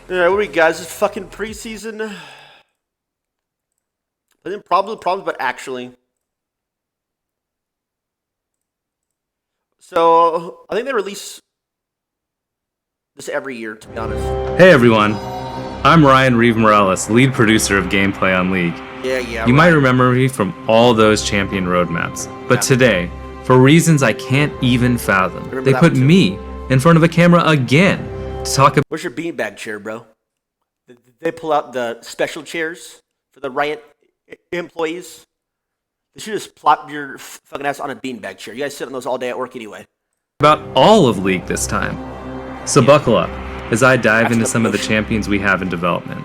Alright, what are we guys? It's fucking preseason. But then problems, but actually. So, I think they release this every year, to be honest. Hey everyone, I'm Ryan Reeve Morales, lead producer of Gameplay on League. Yeah. You might remember me from all those champion roadmaps, but today, for reasons I can't even fathom, they put me in front of a camera again to talk about. Where's your beanbag chair, bro? Did they pull out the special chairs for the Riot employees? They should just plop your fucking ass on a beanbag chair. You guys sit on those all day at work anyway. About all of League this time. So buckle up as I dive into some of the champions we have in development.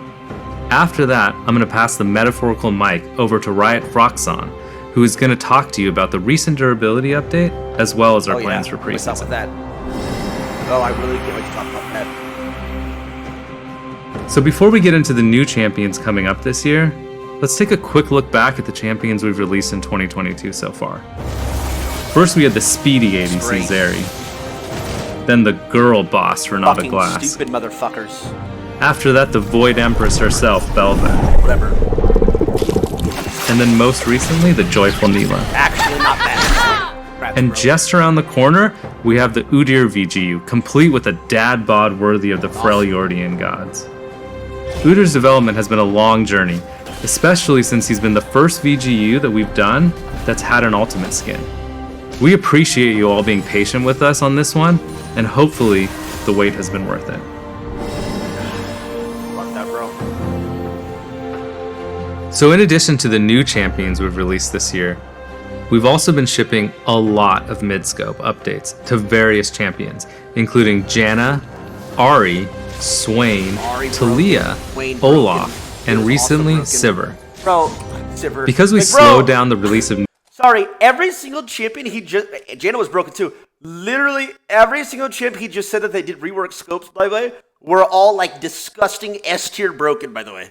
After that, I'm going to pass the metaphorical mic over to Riot Froxon, who is going to talk to you about the recent durability update, as well as our plans for What's up with preseason. that? Oh, I really can't wait to talk about that. So before we get into the new champions coming up this year, let's take a quick look back at the champions we've released in 2022 so far. First, we had the speedy ADC Zeri. Then the girl boss Renata Fucking Glass. stupid motherfuckers. After that, the Void Empress herself, Belva. Whatever. And then most recently, the joyful Neela. Actually, not bad. And just around the corner, we have the Udyr VGU, complete with a dad bod worthy of the Freljordian gods. Udyr's development has been a long journey, especially since he's been the first VGU that we've done that's had an ultimate skin. We appreciate you all being patient with us on this one, and hopefully the wait has been worth it. Fuck that, bro. So in addition to the new champions we've released this year, we've also been shipping a lot of MIDSCOPE updates to various champions, including Janna, Ahri, Swain, Talia, Olaf, and recently Sivir. Bro, Sivir. Because we slowed down the release of Sorry, every single champion Janna was broken too. Literally every single champ he just said that they did rework scopes, by the way, were all like disgusting S tier broken, by the way.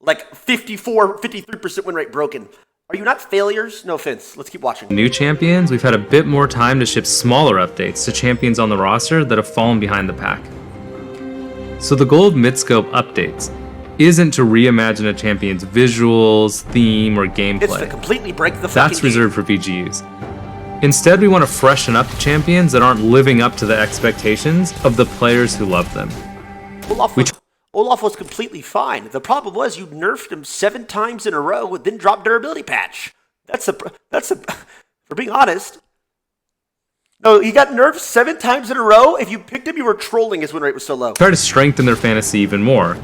Like 53% win rate broken. Are you not failures? No offense. Let's keep watching. new champions, we've had a bit more time to ship smaller updates to champions on the roster that have fallen behind the pack. So the goal of MIDSCOPE updates isn't to reimagine a champion's visuals, theme, or gameplay. It's to completely break the fucking That's reserved for VGUs. Instead, we want to freshen up the champions that aren't living up to the expectations of the players who love them. Olaf was completely fine. The problem was you nerfed him 7 times in a row and then dropped durability patch. That's a for being honest. No, he got nerfed 7 times in a row. If you picked him, you were trolling. His win rate was so low. Try to strengthen their fantasy even more,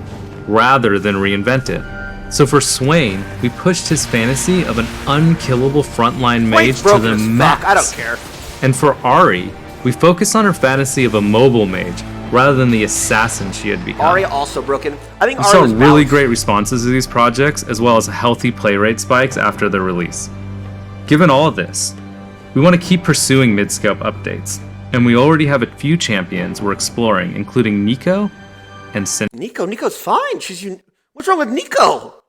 rather than reinvent it. So for Swain, we pushed his fantasy of an unkillable frontline mage to the max. I don't care. And for Ahri, we focused on her fantasy of a mobile mage, rather than the assassin she had become. Ahri also broken. I think We Ahri saw was really balanced. great responses to these projects, as well as healthy play rate spikes after their release. Given all of this, we want to keep pursuing MIDSCOPE updates, and we already have a few champions we're exploring, including Nico and Nico's fine. What's wrong with Nico?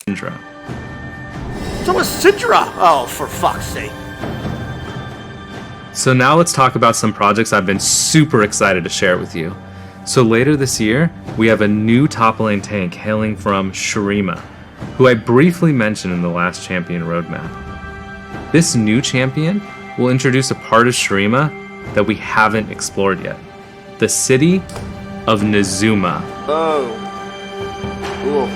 Syndra. What's wrong with Syndra? Oh, for fuck's sake. So now let's talk about some projects I've been super excited to share with you. So later this year, we have a new top lane tank hailing from Shurima, who I briefly mentioned in the last champion roadmap. This new champion will introduce a part of Shurima that we haven't explored yet. The city of Nezuma. Oh. Cool.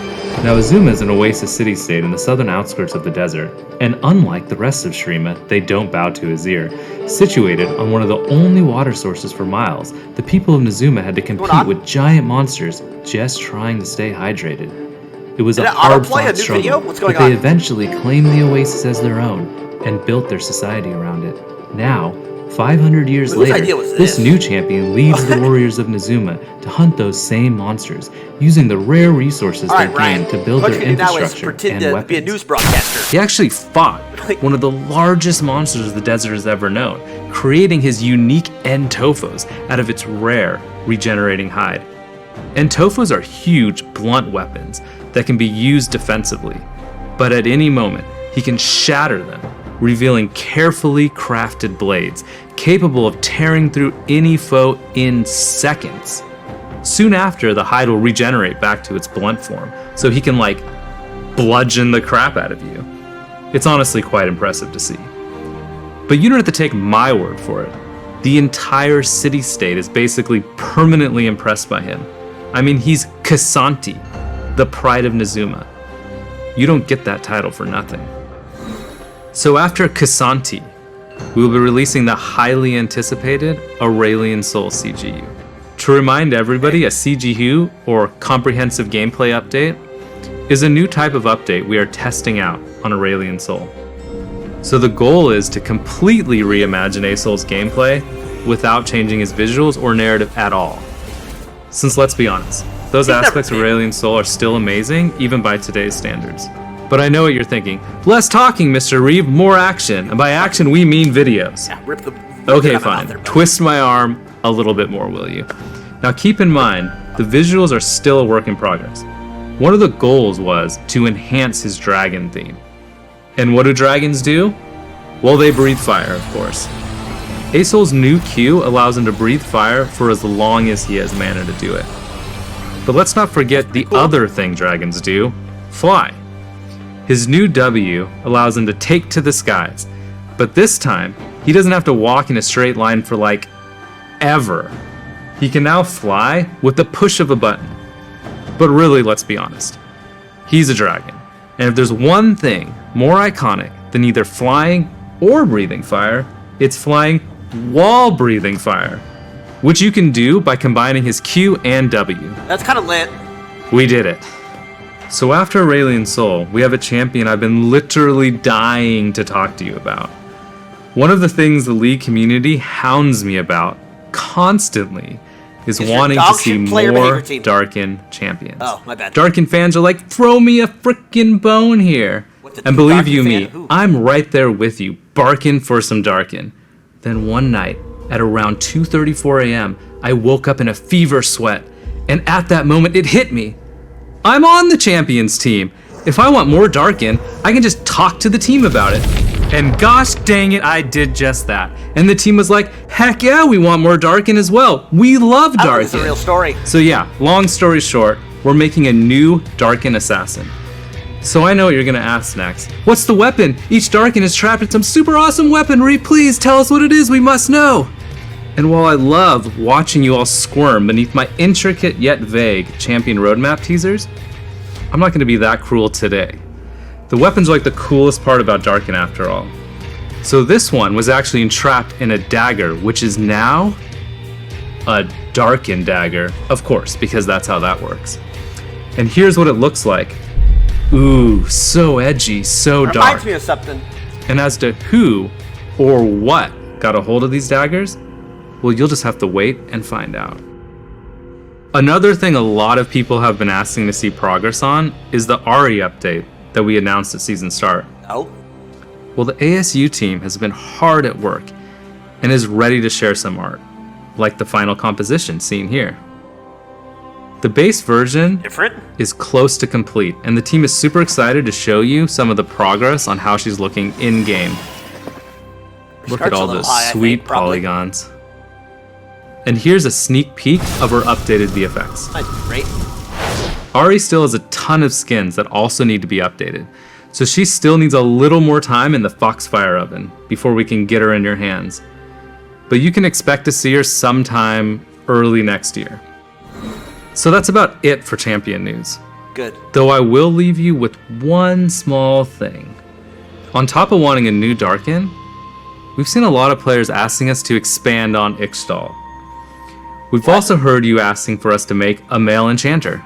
Now, Azuma is an oasis city-state in the southern outskirts of the desert, and unlike the rest of Shurima, they don't bow to Azir. Situated on one of the only water sources for miles, the people of Nezuma had to compete with giant monsters just trying to stay hydrated. It was a hard-fought struggle, but they eventually claimed the oasis as their own and built their society around it. Now, 500 years later, this new champion leads the warriors of Nezuma to hunt those same monsters, using the rare resources they gained to build their infrastructure and weapons. Be a news broadcaster. He actually fought one of the largest monsters the desert has ever known, creating his unique Entofos out of its rare, regenerating hide. Entofos are huge, blunt weapons that can be used defensively, but at any moment, he can shatter them, revealing carefully crafted blades capable of tearing through any foe in seconds. Soon after, the hide will regenerate back to its blunt form, so he can, like, bludgeon the crap out of you. It's honestly quite impressive to see. But you don't have to take my word for it. The entire city-state is basically permanently impressed by him. I mean, he's Kasanti, the pride of Nezuma. You don't get that title for nothing. So after Kasanti, we will be releasing the highly anticipated Aurelian Soul CGU. To remind everybody, a CGU, or Comprehensive Gameplay Update, is a new type of update we are testing out on Aurelian Soul. So the goal is to completely reimagine A-Soul's gameplay without changing his visuals or narrative at all. Since let's be honest, those aspects of Aurelian Soul are still amazing, even by today's standards. But I know what you're thinking. Less talking, Mr. Reeve, more action. And by action, we mean videos. Yeah, rip okay, fine. Twist my arm a little bit more, will you? Now keep in mind, the visuals are still a work in progress. One of the goals was to enhance his dragon theme. And what do dragons do? Well, they breathe fire, of course. A-Soul's new Q allows him to breathe fire for as long as he has mana to do it. But let's not forget the other thing dragons do, fly. His new W allows him to take to the skies, but this time, he doesn't have to walk in a straight line for like, ever. He can now fly with the push of a button. But really, let's be honest, he's a dragon. And if there's one thing more iconic than either flying or breathing fire, it's flying while breathing fire, which you can do by combining his Q and W. That's kind of lit. We did it. So after Aurelian Soul, we have a champion I've been literally dying to talk to you about. One of the things the League community hounds me about constantly is wanting to see more Darkin champions. Oh, my bad. Darkin fans are like, throw me a frickin' bone here. And believe you me, I'm right there with you, barking for some Darkin. Then one night, at around 2:34 a.m., I woke up in a fever sweat. And at that moment, it hit me. I'm on the champions team. If I want more Darkin, I can just talk to the team about it. And gosh dang it, I did just that. And the team was like, heck yeah, we want more Darkin as well. We love Darkin. It's a real story. So yeah, long story short, we're making a new Darkin assassin. So I know what you're gonna ask next. What's the weapon? Each Darkin is trapped in some super awesome weaponry. Please tell us what it is, we must know. And while I love watching you all squirm beneath my intricate yet vague champion roadmap teasers, I'm not gonna be that cruel today. The weapons are like the coolest part about Darkin after all. So this one was actually entrapped in a dagger, which is now a Darkin dagger, of course, because that's how that works. And here's what it looks like. Ooh, so edgy, so dark. Reminds me of something. And as to who or what got a hold of these daggers, well, you'll just have to wait and find out. Another thing a lot of people have been asking to see progress on is the Ari update that we announced at season start. Oh? Well, the ASU team has been hard at work and is ready to share some art, like the final composition seen here. The base version is close to complete, and the team is super excited to show you some of the progress on how she's looking in-game. Look at all those sweet polygons. And here's a sneak peek of her updated VFX. Great. Ari still has a ton of skins that also need to be updated, so she still needs a little more time in the Foxfire oven before we can get her in your hands. But you can expect to see her sometime early next year. So that's about it for champion news. Good. Though I will leave you with one small thing. On top of wanting a new Darkin, we've seen a lot of players asking us to expand on Ixtal. We've also heard you asking for us to make a male enchanter.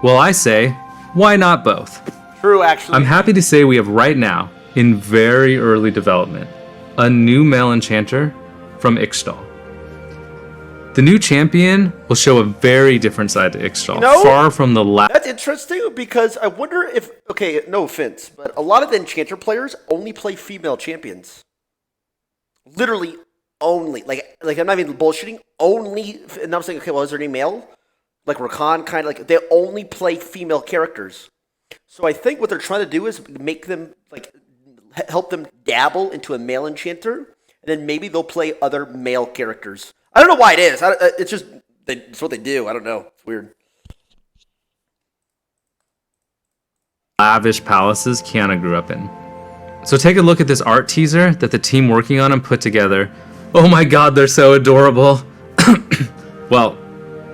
Well, I say, why not both? True, actually. I'm happy to say we have right now, in very early development, a new male enchanter from Ixtal. The new champion will show a very different side to Ixtal, far from the last. That's interesting because I wonder if, okay, no offense, but a lot of the enchanter players only play female champions. Literally only. Like I'm not even bullshitting. Only, and I'm saying, okay, well, is there any male? Like Rakan, kind of like, they only play female characters. So I think what they're trying to do is make them, like, help them dabble into a male enchanter, and then maybe they'll play other male characters. I don't know why it is. It's just It's what they do. I don't know. It's weird. Lavish palaces Kiana grew up in. So take a look at this art teaser that the team working on them put together. Oh my god, they're so adorable. Well,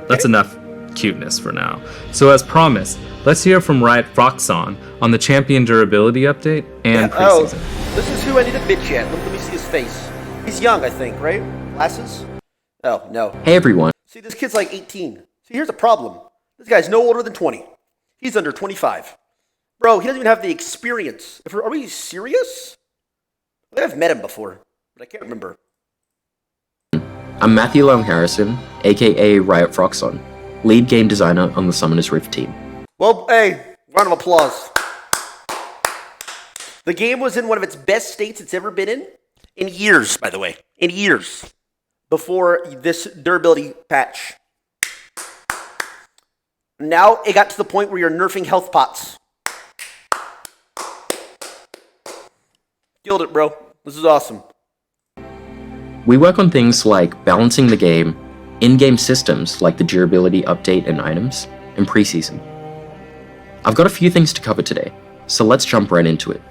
that's enough cuteness for now. So as promised, let's hear from Riot Foxon on the champion durability update and preseason. Oh, this is who I need to bitch at. Let me see his face. He's young, I think, right? Glasses? Oh, no. Hey everyone. See, this kid's like 18. See, here's the problem. This guy's no older than 20. He's under 25. Bro, he doesn't even have the experience. Are we serious? I think I've met him before, but I can't remember. I'm Matthew Long Harrison, aka Riot Foxon, lead game designer on the Summoner's Rift team. Well, hey, round of applause. The game was in one of its best states it's ever been in years, by the way. In years. Before this durability patch. Now it got to the point where you're nerfing health pots. Killed it, bro. This is awesome. We work on things like balancing the game, in-game systems like the durability update and items, and preseason. I've got a few things to cover today, so let's jump right into it.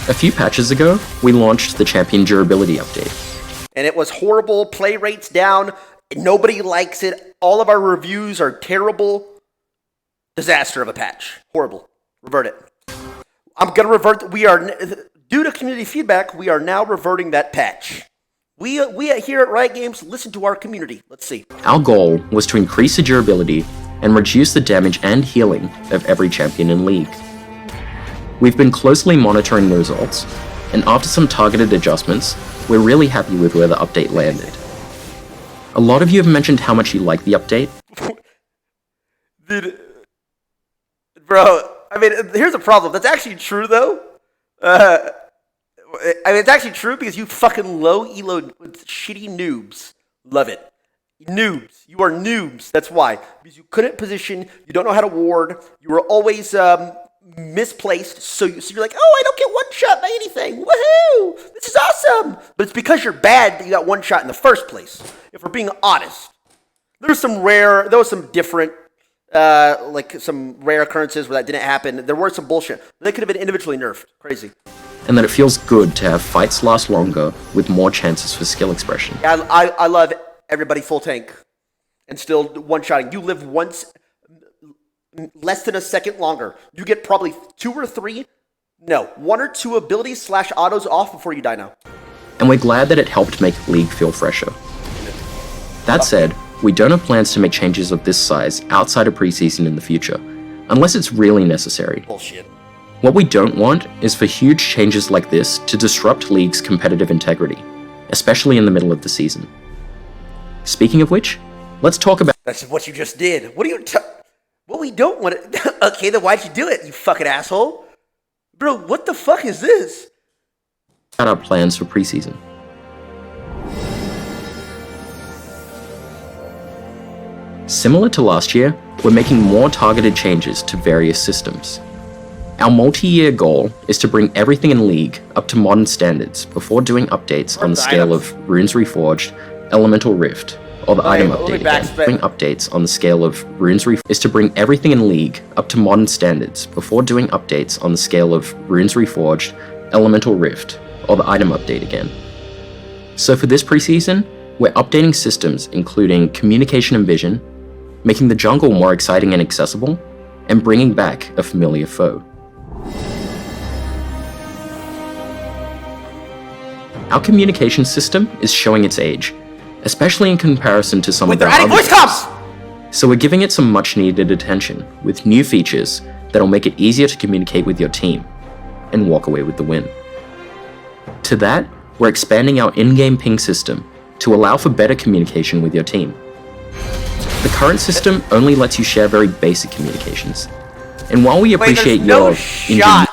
A few patches ago, we launched the champion durability update. And it was horrible, play rates down, nobody likes it, all of our reviews are terrible. Disaster of a patch. Horrible. Revert it. I'm gonna revert, due to community feedback, we are now reverting that patch. We here at Riot Games listen to our community. Let's see. Our goal was to increase the durability and reduce the damage and healing of every champion in League. We've been closely monitoring the results, and after some targeted adjustments, we're really happy with where the update landed. A lot of you have mentioned how much you like the update. Dude, bro, I mean, here's the problem. That's actually true, though. I mean, it's actually true because you fucking low elo shitty noobs love it. Noobs. You are noobs. That's why. Because you couldn't position, you don't know how to ward, you were always misplaced, so you're like, oh, I don't get one shot by anything. Woohoo! This is awesome! But it's because you're bad that you got one shot in the first place. If we're being honest. There was some different, like some rare occurrences where that didn't happen. There were some bullshit. They could have been individually nerfed. Crazy. And that it feels good to have fights last longer with more chances for skill expression. Yeah, I love everybody full tank and still one-shotting. You live less than a second longer. You get probably 1 or 2 abilities / autos off before you die now. And we're glad that it helped make League feel fresher. That said, we don't have plans to make changes of this size outside of preseason in the future, unless it's really necessary. Bullshit. What we don't want is for huge changes like this to disrupt League's competitive integrity, especially in the middle of the season. Speaking of which, let's talk about— That's what you just did. What we don't want it. Okay, then why'd you do it, you fucking asshole? Bro, what the fuck is this? our plans for preseason. Similar to last year, we're making more targeted changes to various systems. Our multi-year goal is to bring everything in League up to modern standards before doing updates on the scale of Runes Reforged, Elemental Rift, or the item update again. Bring updates on the scale of Runes Reforged is to bring everything in League up to modern standards before doing updates on the scale of Runes Reforged, Elemental Rift, or the item update again. So for this preseason, we're updating systems including communication and vision, making the jungle more exciting and accessible, and bringing back a familiar foe. Our communication system is showing its age, especially in comparison to some of our other games. So we're giving it some much needed attention with new features that'll make it easier to communicate with your team and walk away with the win. To that, we're expanding our in-game ping system to allow for better communication with your team. The current system only lets you share very basic communications. And while we appreciate your in-game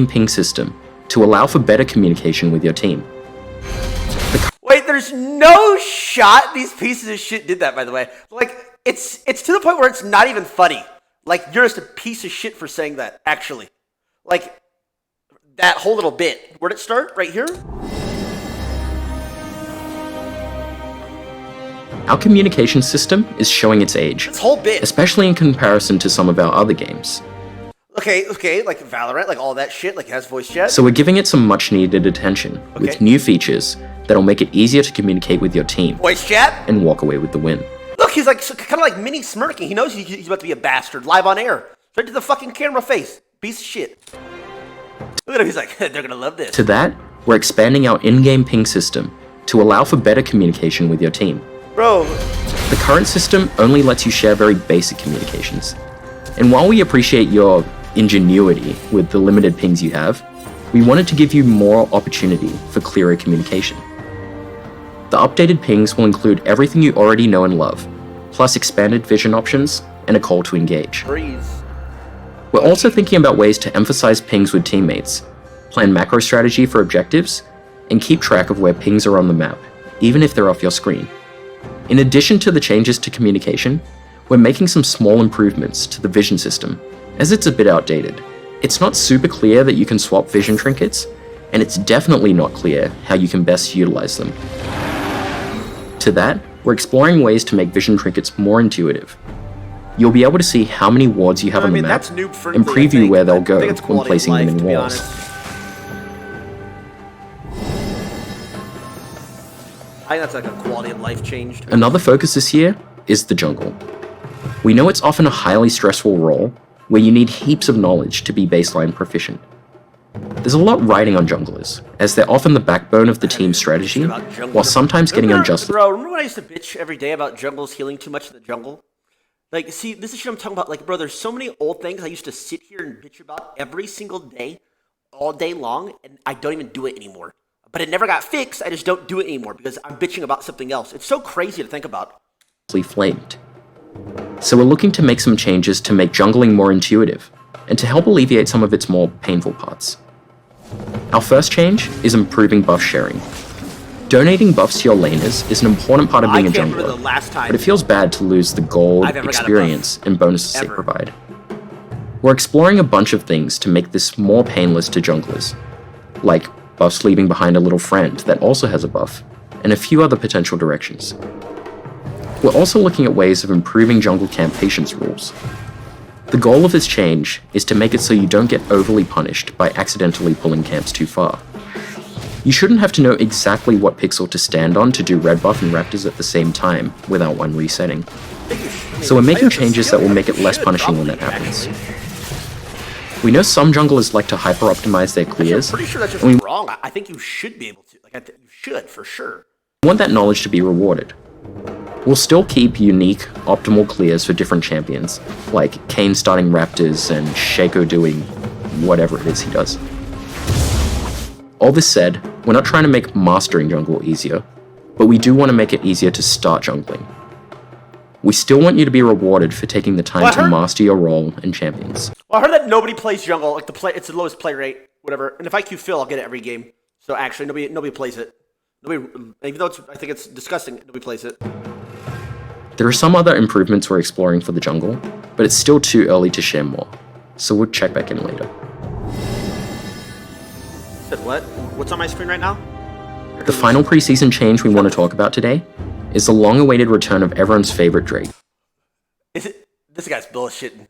ping system to allow for better communication with your team. Wait, there's no shot these pieces of shit did that, by the way. Like, it's to the point where it's not even funny. Like, you're just a piece of shit for saying that, actually. Like, that whole little bit. Where'd it start? Right here? Our communication system is showing its age, This whole bit. especially in comparison to some of our other games. Okay, like Valorant, like all that shit, like it has voice chat. So we're giving it some much needed attention with Okay. new features that'll make it easier to communicate with your team Voice chat? and walk away with the win. Look, he's like kind of like mini smirking. He knows he's about to be a bastard live on air. Straight to the fucking camera face. Piece of shit. Look at him, he's like, they're gonna love this. To that, we're expanding our in-game ping system to allow for better communication with your team. Bro, The current system only lets you share very basic communications. And while we appreciate your ingenuity with the limited pings you have, we wanted to give you more opportunity for clearer communication. The updated pings will include everything you already know and love, plus expanded vision options and a call to engage. breathe. We're also thinking about ways to emphasize pings with teammates, plan macro strategy for objectives, and keep track of where pings are on the map, even if they're off your screen. In addition to the changes to communication, we're making some small improvements to the vision system, as it's a bit outdated. It's not super clear that you can swap vision trinkets, and it's definitely not clear how you can best utilize them. To that, we're exploring ways to make vision trinkets more intuitive. You'll be able to see how many wards you have on the map that's noob friendly, and I preview think, where but they'll I go think it's when quality of placing them life, in to be walls. honest. I think that's like a quality of life changed. Another focus this year is the jungle. We know it's often a highly stressful role where you need heaps of knowledge to be baseline proficient. There's a lot riding on junglers, as they're often the backbone of the team's strategy, while sometimes getting unjustly. Bro, remember when I used to bitch every day about jungles healing too much in the jungle? Like, see, this is shit I'm talking about. Like, bro, there's so many old things I used to sit here and bitch about every single day, all day long, and I don't even do it anymore. But it never got fixed. I just don't do it anymore because I'm bitching about something else. It's so crazy to think about. Flamed. So we're looking to make some changes to make jungling more intuitive, and to help alleviate some of its more painful parts. Our first change is improving buff sharing. Donating buffs to your laners is an important part of being a I can't remember jungler, the last time. but it feels bad to lose the gold, I've ever got a experience, and bonuses they Ever. provide. We're exploring a bunch of things to make this more painless to junglers, like buffs leaving behind a little friend that also has a buff, and a few other potential directions. We're also looking at ways of improving jungle camp patience rules. The goal of this change is to make it so you don't get overly punished by accidentally pulling camps too far. You shouldn't have to know exactly what pixel to stand on to do red buff and raptors at the same time without one resetting. So we're making changes that will make it less punishing when that happens. We know some junglers like to hyper-optimize their I'm clears, pretty sure that's just and we wrong. I think you should be able to. Like, you should, for sure. want that knowledge to be rewarded. We'll still keep unique, optimal clears for different champions, like Kayn starting raptors and Shaco doing whatever it is he does. All this said, we're not trying to make mastering jungle easier, but we do want to make it easier to start jungling. We still want you to be rewarded for taking the time Well, I to heard- master your role and champions. Well, I heard that nobody plays jungle. Like it's the lowest play rate, whatever. And if I queue Phil, I'll get it every game. So actually, nobody plays it. Nobody, even though I think it's disgusting, nobody plays it. There are some other improvements we're exploring for the jungle, but it's still too early to share more, so we'll check back in later. Said what? What's on my screen right now? The final preseason change we want to talk about today is the long-awaited return of everyone's favorite Drake. Is it? This guy's bullshitting.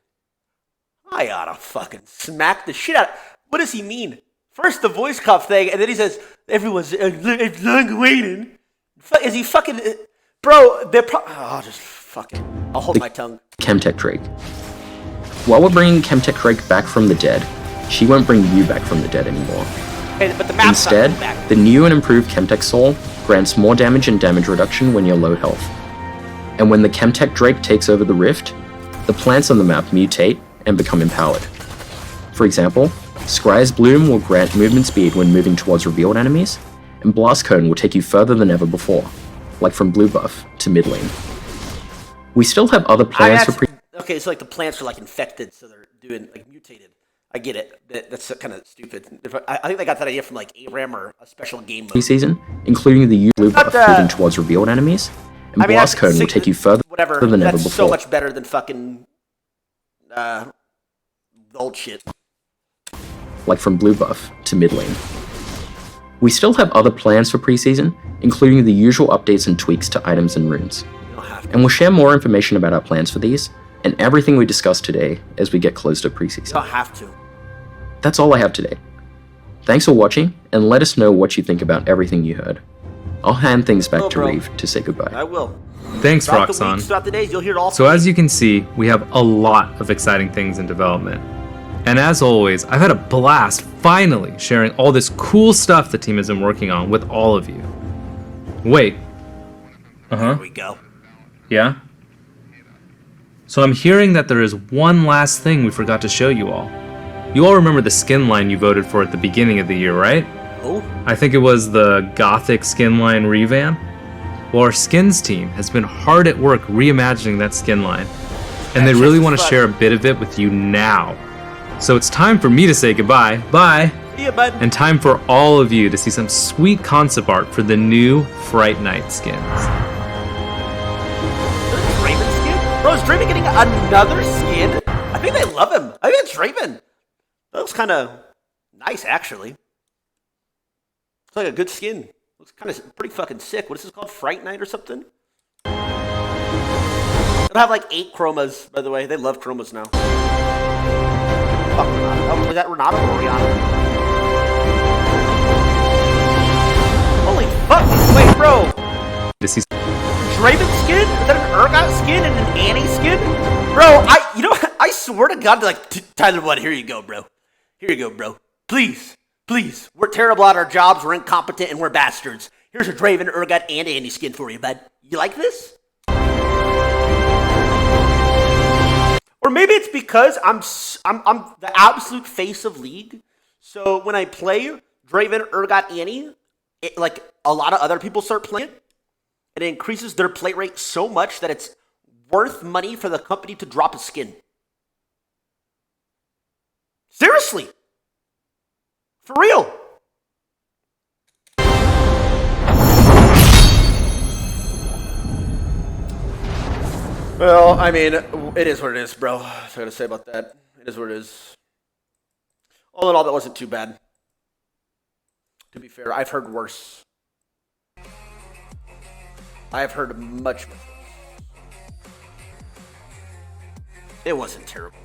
I oughta fucking smack the shit out. What does he mean? First the voice cop thing, and then he says everyone's long waiting. Is he fucking? Bro, they're just fucking. I'll hold my tongue. CHEMTECH Drake. While we're bringing CHEMTECH Drake back from the dead, she won't bring you back from the dead anymore. But the map's Instead, not back. the new and improved CHEMTECH Soul grants more damage and damage reduction when you're low health. And when the CHEMTECH Drake takes over the rift, the plants on the map mutate and become empowered. For example, Scry's Bloom will grant movement speed when moving towards revealed enemies, and Blast Cone will take you further than ever before, like from blue buff to mid lane. We still have other plans for Okay, so like the plants are like infected, so they're doing like mutated. I get it. That's kind of stupid. I think they got that idea from like ARAM or a special game mode. preseason, including the blue buff moving towards revealed enemies, and Blast Cone will take you further whatever. than ever That's before. so much better than fucking old shit. Like from blue buff to mid lane. We still have other plans for preseason, including the usual updates and tweaks to items and runes. And we'll share more information about our plans for these and everything we discussed today as we get close to You preseason. don't have to. That's all I have today. Thanks for watching, and let us know what you think about everything you heard. I'll hand things back to bro. Reeve to say goodbye. I will. Thanks, Throughout the Roxanne. weeks, throughout the days, you'll hear it all. So as you can see, we have a lot of exciting things in development. And as always, I've had a blast finally sharing all this cool stuff the team has been working on with all of you. Wait. Here we go. Yeah? So I'm hearing that there is one last thing we forgot to show you all. You all remember the skin line you voted for at the beginning of the year, right? Oh, I think it was the Gothic skin line revamp. Well, our skins team has been hard at work reimagining that skin line, and they really want to share a bit of it with you now. So it's time for me to say goodbye, bye, see ya, bud. and time for all of you to see some sweet concept art for the new Fright Night skins. Draven skin? Bro, is Draven getting another skin? I think they love him. I think it's Draven. That looks kind of nice, actually. Looks like a good skin. Looks kind of pretty fucking sick. What is this called? Fright Night or something? It'll have like 8 chromas, by the way. They love chromas now. Fuck Renata. Oh, was that Renata or Rihanna? Holy fuck. Wait, bro. To see Draven skin? Is that an Urgot skin and an Annie skin? Bro, I swear to God, like, Tyler1, here you go, bro. Here you go, bro. Please, please. We're terrible at our jobs, we're incompetent, and we're bastards. Here's a Draven, Urgot, and Annie skin for you, bud. You like this? Or maybe it's because I'm the absolute face of League. So when I play Draven, Urgot, Annie, like a lot of other people start playing it, and it increases their play rate so much that it's worth money for the company to drop a skin. Seriously. For real. Well, I mean, it is what it is, bro. That's what I gotta say about that. It is what it is. All in all, that wasn't too bad. To be fair, I've heard worse. I have heard much worse. It wasn't terrible.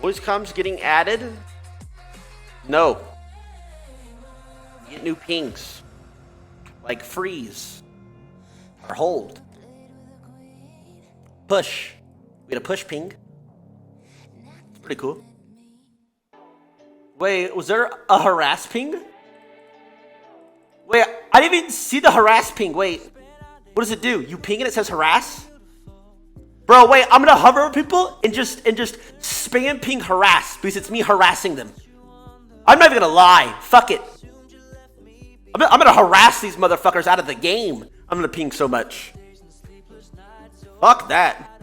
Voice comms getting added? No. Get new pings. Like freeze. Or hold. Push. We had a push ping. It's pretty cool. Wait, was there a harass ping? Wait, I didn't even see the harass ping. Wait. What does it do? You ping and it says harass? Bro, wait, I'm gonna hover over people and just spam ping harass because it's me harassing them. I'm not even gonna lie. Fuck it. I'm gonna harass these motherfuckers out of the game. I'm gonna ping so much. Fuck that.